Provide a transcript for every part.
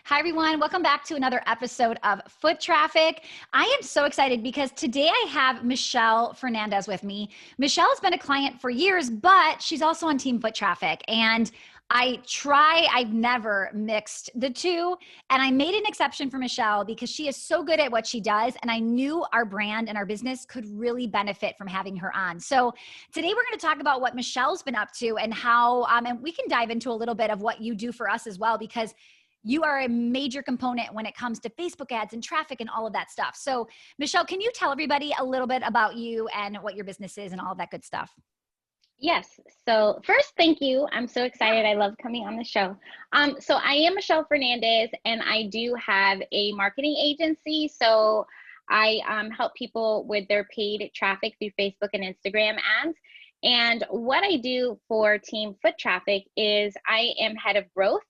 Hi, everyone. Welcome back to another episode of Foot Traffic. I am so excited because today I have Michelle Fernandez with me. Michelle has been a client for years, but she's also on Team Foot Traffic. And I've never mixed the two. And I made an exception for Michelle because she is so good at what she does. And I knew our brand and our business could really benefit from having her on. So today we're going to talk about what Michelle's been up to and how, and we can dive into a little bit of what you do for us as well, because you are a major component when it comes to Facebook ads and traffic and all of that stuff. So Michelle, can you tell everybody a little bit about you and what your business is and all of that good stuff? Yes. So first, thank you. I'm so excited. I love coming on the show. So I am Michelle Fernandez, and I do have a marketing agency. So I help people with their paid traffic through Facebook and Instagram ads. And what I do for Team Foot Traffic is I am head of growth.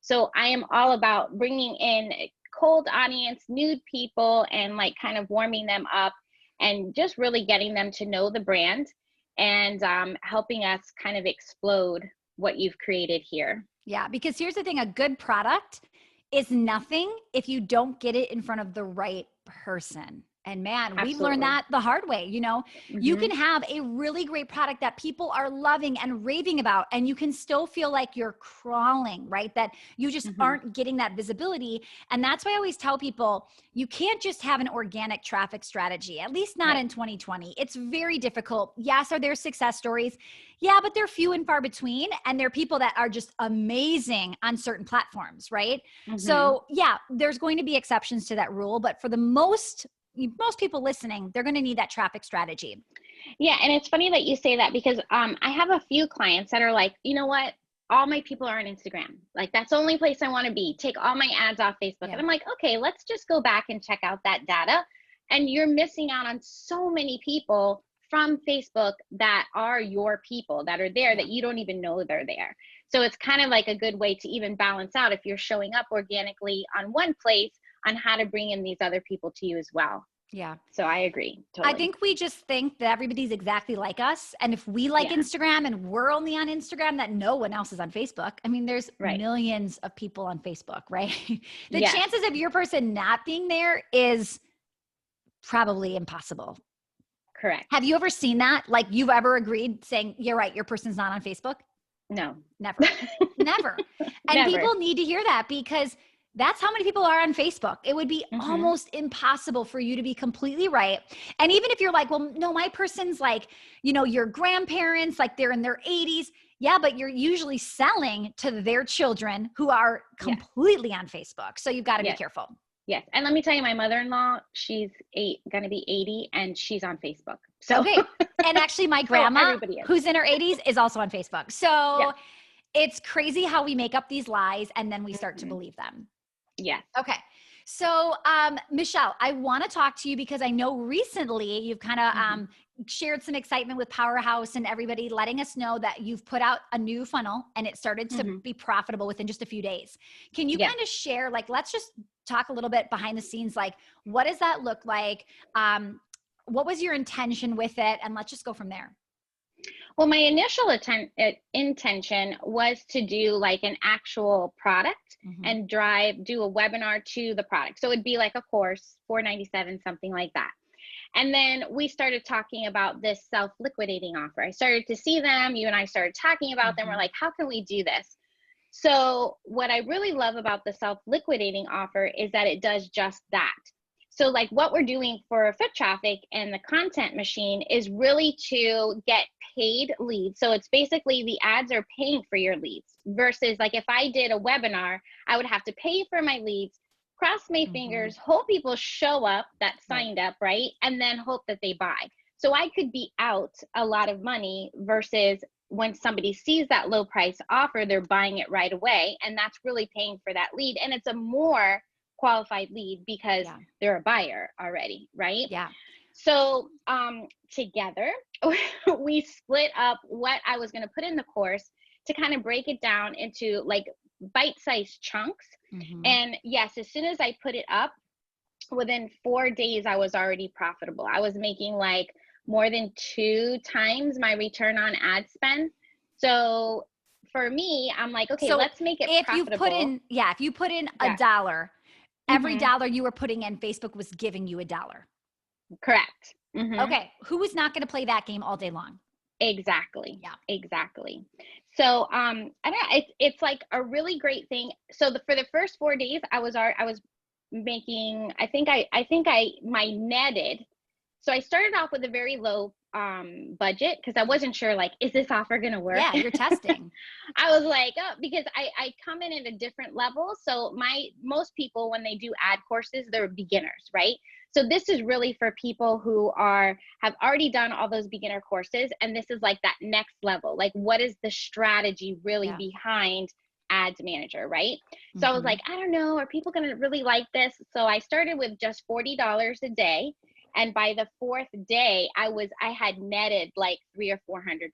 So I am all about bringing in cold audience, new people, and like kind of warming them up and just really getting them to know the brand and helping us kind of explode what you've created here. Yeah, because here's the thing, a good product is nothing if you don't get it in front of the right person. And man, we've learned that the hard way. You know, you can have a really great product that people are loving and raving about, and you can still feel like you're crawling, right? That you just aren't getting that visibility. And that's why I always tell people, you can't just have an organic traffic strategy, at least not in 2020. It's very difficult. Yes, are there success stories? Yeah, but they're few and far between. And they're people that are just amazing on certain platforms, right? So yeah, there's going to be exceptions to that rule, but for the most people listening, they're going to need that traffic strategy. Yeah. And it's funny that you say that because I have a few clients that are like, you know what? All my people are on Instagram. Like, that's the only place I want to be. Take all my ads off Facebook. And I'm like, okay, let's just go back and check out that data. And you're missing out on so many people from Facebook that are your people that are there that you don't even know they're there. So it's kind of like a good way to even balance out if you're showing up organically on one place on how to bring in these other people to you as well. Yeah. So I agree. Totally. I think we just think that everybody's exactly like us. And if we like Instagram and we're only on Instagram, that no one else is on Facebook. I mean, there's millions of people on Facebook, right? The chances of your person not being there is probably impossible. Correct. Have you ever seen that? Like, you've ever agreed saying, you're right, your person's not on Facebook? No. Never. Never. And people need to hear that, because that's how many people are on Facebook. It would be almost impossible for you to be completely right. And even if you're like, well, no, my person's like, you know, your grandparents, like they're in their 80s. Yeah, but you're usually selling to their children who are completely on Facebook. So you've got to be careful. Yes. And let me tell you, my mother-in-law, she's going to be 80 and she's on Facebook. So okay. And actually my grandma, who's in her 80s, is also on Facebook. So it's crazy how we make up these lies and then we start to believe them. Yes. Okay. So, Michelle, I want to talk to you because I know recently you've kind of shared some excitement with Powerhouse and everybody letting us know that you've put out a new funnel and it started to be profitable within just a few days. Can you kind of share, like, let's just talk a little bit behind the scenes, like, what does that look like? What was your intention with it? And let's just go from there. Well, my initial intention was to do like an actual product and do a webinar to the product. So it'd be like a course, $497, something like that. And then we started talking about this self-liquidating offer. I started to see them, you and I started talking about them. We're like, how can we do this? So what I really love about the self-liquidating offer is that it does just that. So like what we're doing for Foot Traffic and the content machine is really to get paid leads. So it's basically the ads are paying for your leads versus like if I did a webinar, I would have to pay for my leads, cross my fingers, hope people show up that signed up, right? And then hope that they buy. So I could be out a lot of money versus when somebody sees that low price offer, they're buying it right away. And that's really paying for that lead. And it's a more qualified lead because they're a buyer already, right? Yeah. So together, we split up what I was going to put in the course to kind of break it down into like bite-sized chunks. And yes, as soon as I put it up, within 4 days, I was already profitable. I was making like more than 2 times my return on ad spend. So for me, I'm like, okay, So let's make it if profitable. if you put in Yeah. $1, every dollar you were putting in, Facebook was giving you $1. Correct. Okay. Who is not going to play that game all day long? Exactly. Yeah. Exactly. So, I don't know, it's like a really great thing. So for the first 4 days, I was making, I think my netted. So I started off with a very low budget because I wasn't sure, like, is this offer going to work? Yeah, you're testing. I was like, oh, because I come in at a different level. So most people, when they do ad courses, they're beginners, right? So this is really for people who have already done all those beginner courses. And this is like that next level. Like, what is the strategy really behind ads manager, right? So I was like, I don't know, are people going to really like this? So I started with just $40 a day. And by the 4th day, I had netted like $300 or $400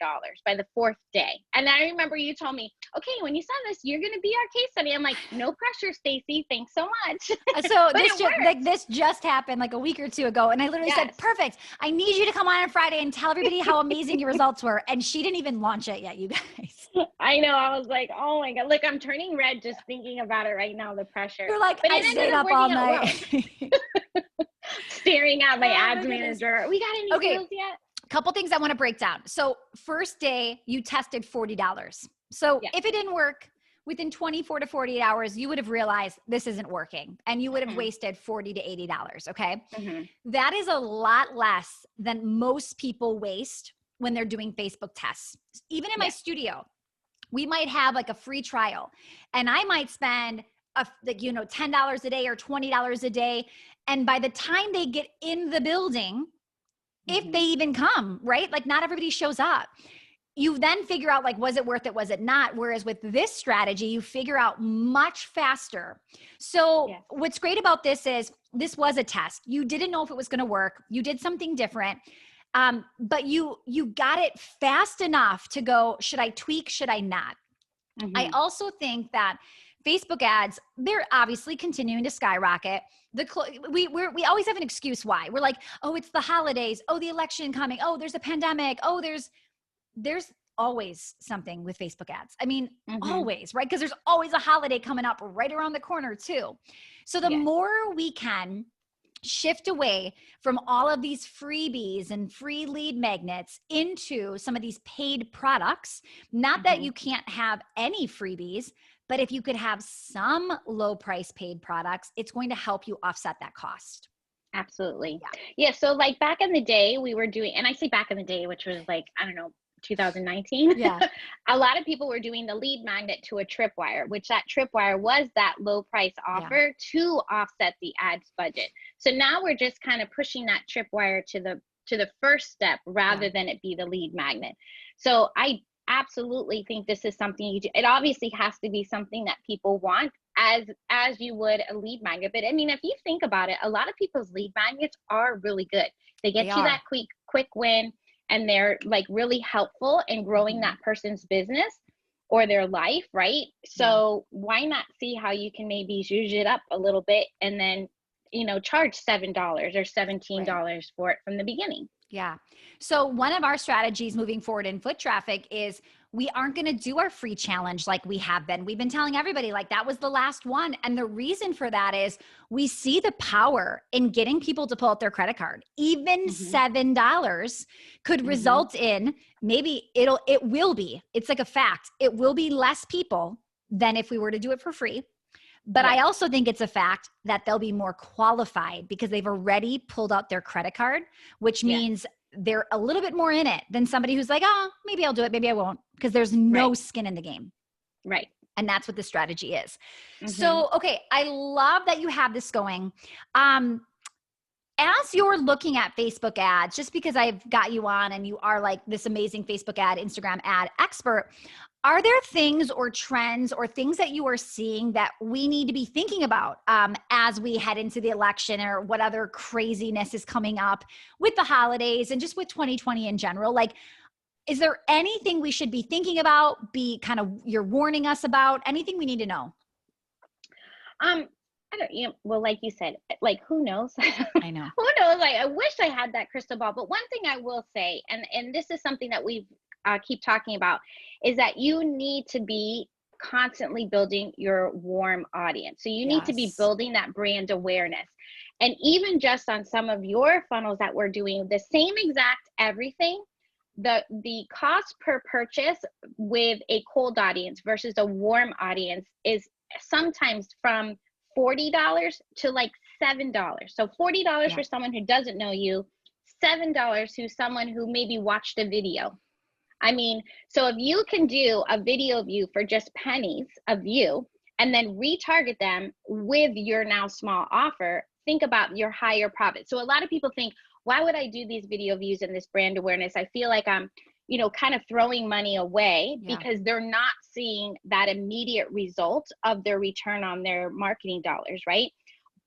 by the 4th day. And I remember you told me, okay, when you send this, you're going to be our case study. I'm like, no pressure, Stacey. Thanks so much. So this just happened like a week or two ago. And I literally said, perfect. I need you to come on Friday and tell everybody how amazing your results were. And she didn't even launch it yet, you guys. I know. I was like, oh my God, look, I'm turning red just thinking about it right now, the pressure. You're like, I stayed up all night. Staring at my ads manager. We got any deals yet? Couple things I want to break down. So first day you tested $40. So if it didn't work within 24 to 48 hours, you would have realized this isn't working and you would have wasted $40 to $80. Okay. That is a lot less than most people waste when they're doing Facebook tests. Even in my studio, we might have like a free trial and I might spend $10 a day or $20 a day. And by the time they get in the building, if they even come, right? Like not everybody shows up. You then figure out like, was it worth it? Was it not? Whereas with this strategy, you figure out much faster. So what's great about this is this was a test. You didn't know if it was going to work. You did something different. But you got it fast enough to go, should I tweak? Should I not? I also think that Facebook ads, they're obviously continuing to skyrocket. We always have an excuse why. We're like, oh, it's the holidays. Oh, the election coming. Oh, there's a pandemic. Oh, there's always something with Facebook ads. I mean, always, right? Because there's always a holiday coming up right around the corner too. So the more we can shift away from all of these freebies and free lead magnets into some of these paid products, not that you can't have any freebies, but if you could have some low price paid products, it's going to help you offset that cost. Absolutely. Yeah. So like back in the day we were doing, and I say back in the day, which was like, I don't know, 2019. Yeah. A lot of people were doing the lead magnet to a tripwire, which that tripwire was that low price offer to offset the ads budget. So now we're just kind of pushing that tripwire to the first step rather than it be the lead magnet. So I absolutely think this is something you do. It obviously has to be something that people want as you would a lead magnet. But I mean, if you think about it, a lot of people's lead magnets are really good. They get you that quick win, and they're like really helpful in growing that person's business or their life, right? So why not see how you can maybe zhuzh it up a little bit and then, charge $7 or $17 for it from the beginning. Yeah. So one of our strategies moving forward in foot traffic is we aren't going to do our free challenge like we have been. We've been telling everybody like that was the last one. And the reason for that is we see the power in getting people to pull out their credit card. Even $7 could result in maybe it's like a fact. It will be less people than if we were to do it for free. But I also think it's a fact that they'll be more qualified because they've already pulled out their credit card, which means they're a little bit more in it than somebody who's like, oh, maybe I'll do it. Maybe I won't, because there's no skin in the game. Right. And that's what the strategy is. So, okay. I love that you have this going. As you're looking at Facebook ads, just because I've got you on and you are like this amazing Facebook ad, Instagram ad expert, are there things or trends or things that you are seeing that we need to be thinking about as we head into the election, or what other craziness is coming up with the holidays and just with 2020 in general? Like, is there anything we should be thinking about, you're warning us about, anything we need to know? I don't, well, like you said, like, who knows? I know. Who knows? Like, I wish I had that crystal ball. But one thing I will say, and this is something that we've keep talking about, is that you need to be constantly building your warm audience. So you need to be building that brand awareness. And even just on some of your funnels that we're doing the same exact everything, the cost per purchase with a cold audience versus a warm audience is sometimes from $40 to like $7. So $40 for someone who doesn't know you, $7 to someone who maybe watched a video. I mean, so if you can do a video view for just pennies of you and then retarget them with your now small offer, think about your higher profit. So a lot of people think, why would I do these video views and this brand awareness? I feel like I'm, kind of throwing money away because they're not seeing that immediate result of their return on their marketing dollars, right?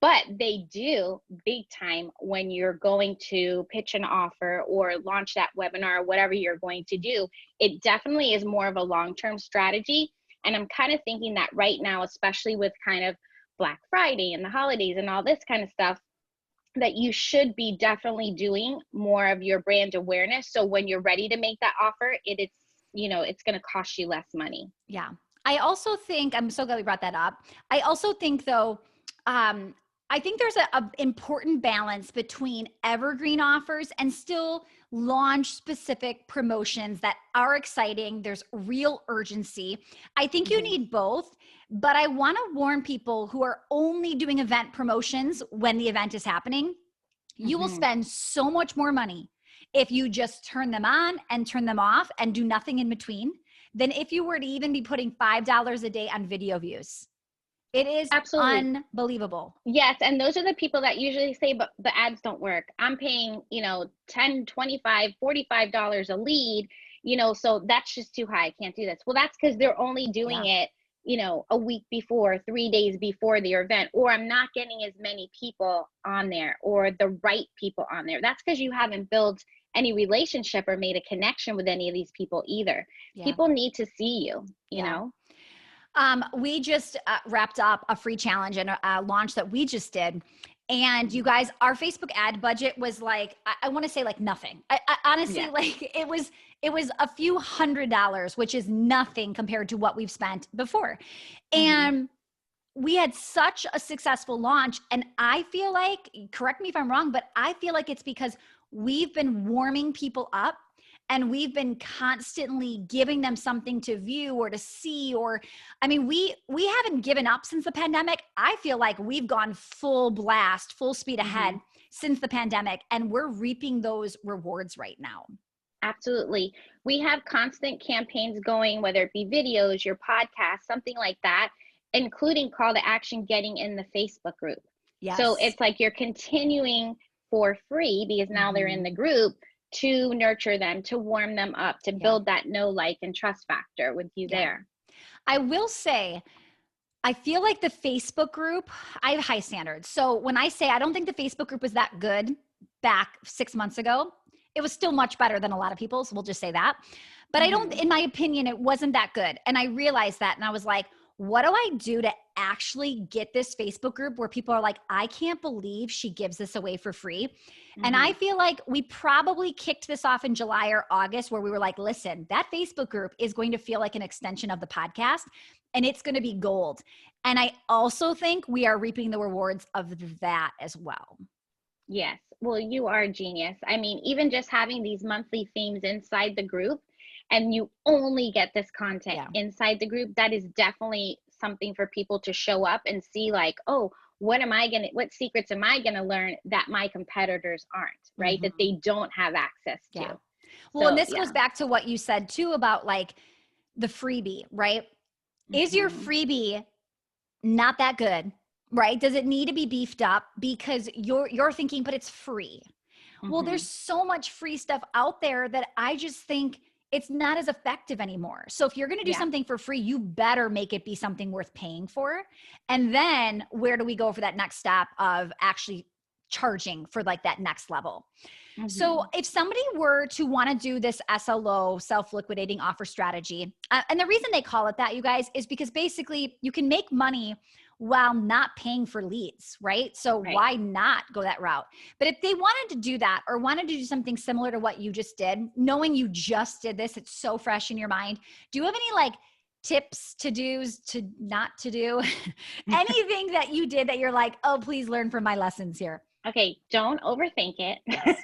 But they do big time when you're going to pitch an offer or launch that webinar or whatever you're going to do. It definitely is more of a long-term strategy. And I'm kind of thinking that right now, especially with kind of Black Friday and the holidays and all this kind of stuff, that you should be definitely doing more of your brand awareness. So when you're ready to make that offer, it's going to cost you less money. Yeah. I also think, I'm so glad we brought that up. I also think though, I think there's a important balance between evergreen offers and still launch specific promotions that are exciting. There's real urgency. I think you need both, but I want to warn people who are only doing event promotions when the event is happening. You will spend so much more money if you just turn them on and turn them off and do nothing in between than if you were to even be putting $5 a day on video views. It is absolutely unbelievable. Yes. And those are the people that usually say, but the ads don't work. I'm paying, $10, $25, $45 a lead, so that's just too high. I can't do this. Well, that's because they're only doing it, a week before, 3 days before their event, or I'm not getting as many people on there or the right people on there. That's because you haven't built any relationship or made a connection with any of these people either. People need to see you, you know? We just wrapped up a free challenge and a launch that we just did. And you guys, our Facebook ad budget was like, I want to say like nothing. I honestly, like it was a few $100s, which is nothing compared to what we've spent before. And we had such a successful launch. And I feel like, correct me if I'm wrong, but I feel like it's because we've been warming people up. And we've been constantly giving them something to view or to see, we haven't given up since the pandemic. I feel like we've gone full blast, full speed ahead since the pandemic, and we're reaping those rewards right now. Absolutely. We have constant campaigns going, whether it be videos, your podcast, something like that, including call to action getting in the Facebook group. Yes. So it's like you're continuing for free because now they're in the group, to nurture them, to warm them up, to build that know, like, and trust factor with you there. I will say, I feel like the Facebook group, I have high standards. So when I say I don't think the Facebook group was that good back 6 months ago, it was still much better than a lot of people's. We'll just say that. But I don't, in my opinion, it wasn't that good. And I realized that. And I was like, what do I do to actually get this Facebook group where people are like, I can't believe she gives this away for free. And I feel like we probably kicked this off in July or August where we were like, listen, that Facebook group is going to feel like an extension of the podcast and it's going to be gold. And I also think we are reaping the rewards of that as well. Yes. Well, you are a genius. I mean, even just having these monthly themes inside the group and you only get this content inside the group, that is definitely something for people to show up and see like, oh, what secrets am I going to learn that my competitors aren't, right? That they don't have access to. Well, and this goes back to what you said too about like the freebie, right? Is your freebie not that good, right? Does it need to be beefed up because you're thinking, but it's free. Well, there's so much free stuff out there that I just think it's not as effective anymore. So if you're going to do something for free, you better make it be something worth paying for. And then where do we go for that next step of actually charging for like that next level? So if somebody were to want to do this SLO, self-liquidating offer strategy, and the reason they call it that, you guys, is because basically you can make money while not paying for leads, right? So why not go that route? But if they wanted to do that or wanted to do something similar to what you just did, knowing you just did this, it's so fresh in your mind. Do you have any like tips, to-dos, to not to do? Anything that you did that you're like, oh, please learn from my lessons here? Okay, don't overthink it. Yes.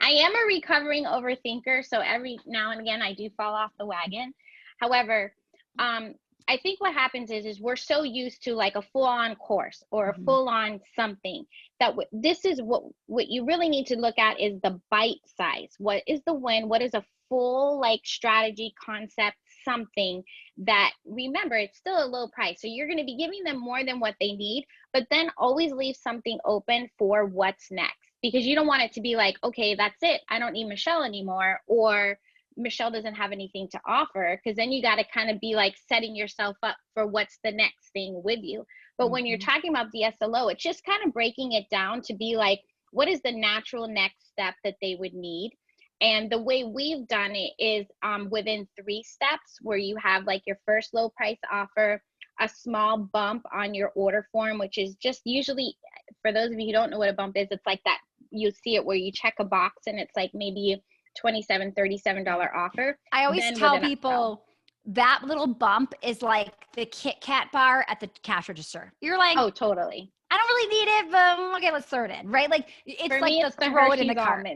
I am a recovering overthinker, so every now and again I do fall off the wagon. However, I think what happens is we're so used to like a full-on course or a full-on something that this is what you really need to look at is the bite size. What is the win? What is a full like strategy, concept, something that, remember, it's still a low price. So you're going to be giving them more than what they need, but then always leave something open for what's next, because you don't want it to be like, okay, that's it, I don't need Michelle anymore, or Michelle doesn't have anything to offer, because then you got to kind of be like setting yourself up for what's the next thing with you. But when you're talking about the SLO, it's just kind of breaking it down to be like, what is the natural next step that they would need? And the way we've done it is within 3 steps, where you have like your first low price offer, a small bump on your order form, which is just usually, for those of you who don't know what a bump is, it's like that, you see it where you check a box and it's like maybe $27, $37 offer. I always tell people that little bump is like the Kit Kat bar at the cash register. You're like, oh, totally. I don't really need it, but okay, let's throw it in, right? Like it's like the throw it in the cart.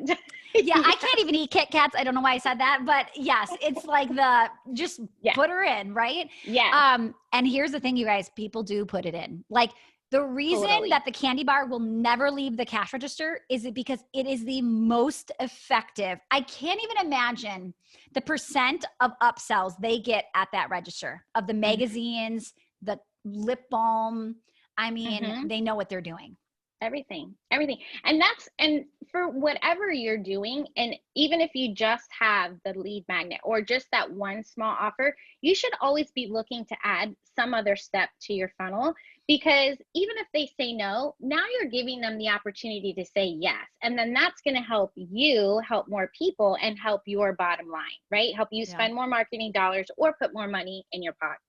Yeah, I can't even eat Kit Kats. I don't know why I said that, but yes, it's like the just put her in, right? Yeah. And here's the thing, you guys, people do put it in. Like the reason that the candy bar will never leave the cash register is because it is the most effective. I can't even imagine the percent of upsells they get at that register of the magazines, the lip balm. I mean, they know what they're doing. Everything. And for whatever you're doing, and even if you just have the lead magnet or just that one small offer, you should always be looking to add some other step to your funnel, because even if they say no, now you're giving them the opportunity to say yes. And then that's going to help you help more people and help your bottom line, right? Help you spend more marketing dollars or put more money in your pocket.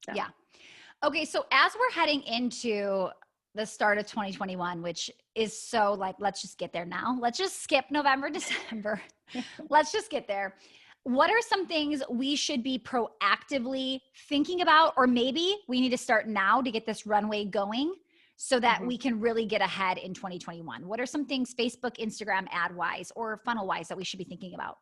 So. Yeah. Okay. So as we're heading into the start of 2021, which is so like, let's just get there now. Let's just skip November, December. Let's just get there. What are some things we should be proactively thinking about, or maybe we need to start now to get this runway going so that we can really get ahead in 2021? What are some things Facebook, Instagram ad wise or funnel wise that we should be thinking about?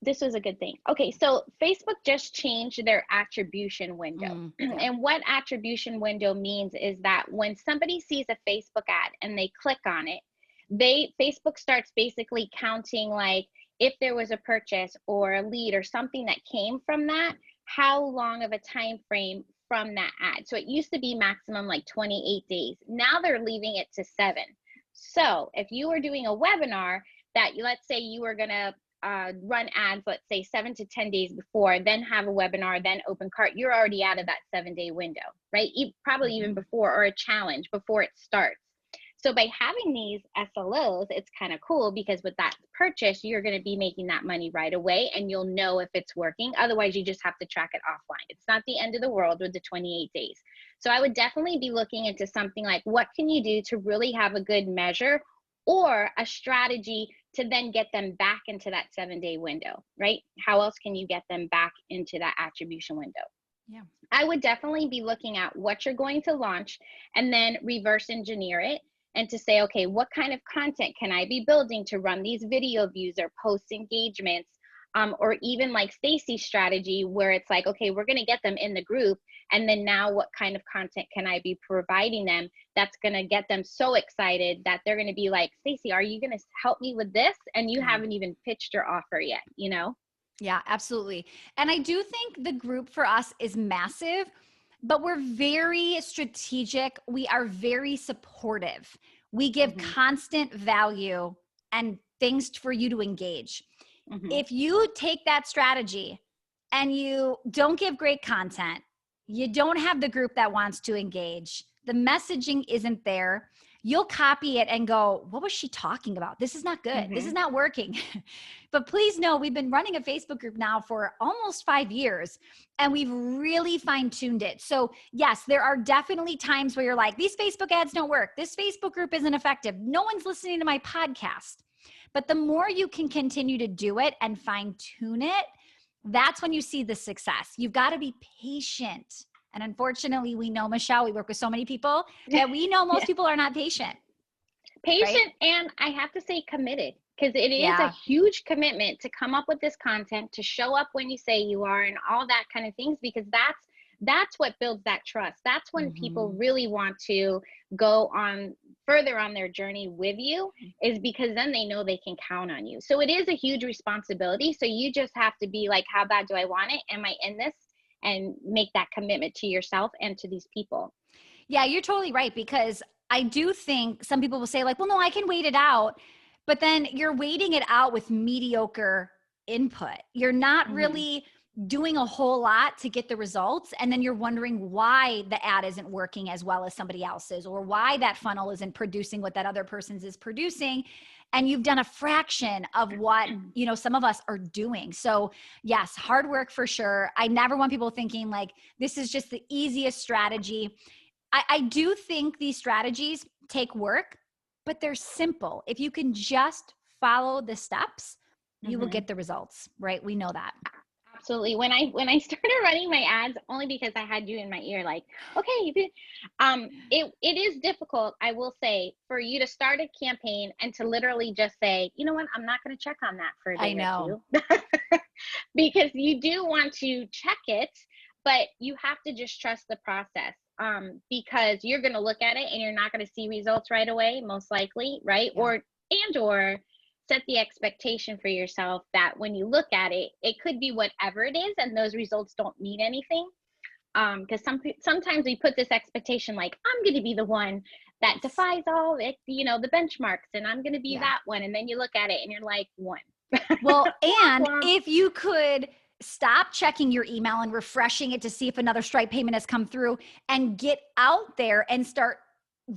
This was a good thing. Okay. So Facebook just changed their attribution window. And what attribution window means is that when somebody sees a Facebook ad and they click on it, Facebook starts basically counting, like if there was a purchase or a lead or something that came from that, how long of a time frame from that ad. So it used to be maximum like 28 days. Now they're leaving it to 7. So if you were doing a webinar that let's say you were going to run ads, let's say 7 to 10 days before, then have a webinar, then open cart, you're already out of that 7-day window, right? Probably even before, or a challenge before it starts. So by having these SLOs, it's kind of cool, because with that purchase, you're going to be making that money right away and you'll know if it's working. Otherwise, you just have to track it offline. It's not the end of the world with the 28 days. So I would definitely be looking into something like, what can you do to really have a good measure or a strategy to then get them back into that 7-day window, right? How else can you get them back into that attribution window? Yeah. I would definitely be looking at what you're going to launch and then reverse engineer it, and to say, okay, what kind of content can I be building to run these video views or post engagements? Or even like Stacy's strategy, where it's like, okay, we're going to get them in the group. And then now what kind of content can I be providing them that's going to get them so excited that they're going to be like, Stacy, are you going to help me with this? And you haven't even pitched your offer yet, you know? Yeah, absolutely. And I do think the group for us is massive, but we're very strategic. We are very supportive. We give constant value and things for you to engage. If you take that strategy and you don't give great content, you don't have the group that wants to engage, the messaging isn't there, you'll copy it and go, what was she talking about? This is not good. This is not working. But please know, we've been running a Facebook group now for almost 5 years, and we've really fine-tuned it. So yes, there are definitely times where you're like, these Facebook ads don't work. This Facebook group isn't effective. No one's listening to my podcast. But the more you can continue to do it and fine-tune it, that's when you see the success. You've got to be patient. And unfortunately, we know, Michelle, we work with so many people that we know most people are not patient. Patient, right? And I have to say committed, because it is a huge commitment to come up with this content, to show up when you say you are, and all that kind of things, because that's what builds that trust. That's when people really want to go on further on their journey with you, is because then they know they can count on you. So it is a huge responsibility. So you just have to be like, how bad do I want it? Am I in this? And make that commitment to yourself and to these people. Yeah, you're totally right, because I do think some people will say like, well, no, I can wait it out. But then you're waiting it out with mediocre input. You're not really doing a whole lot to get the results. And then you're wondering why the ad isn't working as well as somebody else's, or why that funnel isn't producing what that other person's is producing. And you've done a fraction of what, you know, some of us are doing. So yes, hard work for sure. I never want people thinking like, this is just the easiest strategy. I do think these strategies take work, but they're simple. If you can just follow the steps, you will get the results, right? We know that. Absolutely. When I started running my ads, only because I had you in my ear, like, okay, it is difficult, I will say, for you to start a campaign and to literally just say, you know what, I'm not going to check on that for a day or two. Because you do want to check it, but you have to just trust the process. Because you're going to look at it and you're not going to see results right away, most likely, right? Or set the expectation for yourself that when you look at it, it could be whatever it is, and those results don't mean anything. Because sometimes we put this expectation like, I'm going to be the one that defies all it, you know, the benchmarks, and I'm going to be that one. And then you look at it and you're like, one. Well, and if you could stop checking your email and refreshing it to see if another Stripe payment has come through, and get out there and start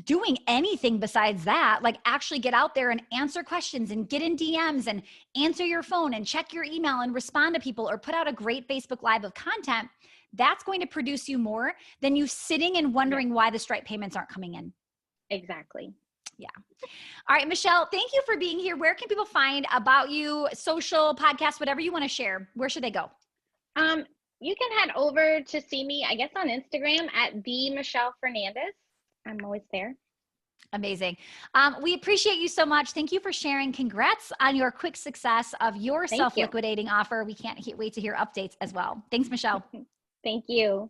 doing anything besides that, like actually get out there and answer questions and get in DMs and answer your phone and check your email and respond to people, or put out a great Facebook Live of content, that's going to produce you more than you sitting and wondering why the Stripe payments aren't coming in. Exactly. Yeah. All right, Michelle, thank you for being here. Where can people find about you, social, podcast, whatever you want to share? Where should they go? You can head over to see me, I guess, on Instagram at the Michelle Fernandez. I'm always there. Amazing. We appreciate you so much. Thank you for sharing. Congrats on your quick success of your self-liquidating offer. We can't wait to hear updates as well. Thanks, Michelle. Thank you.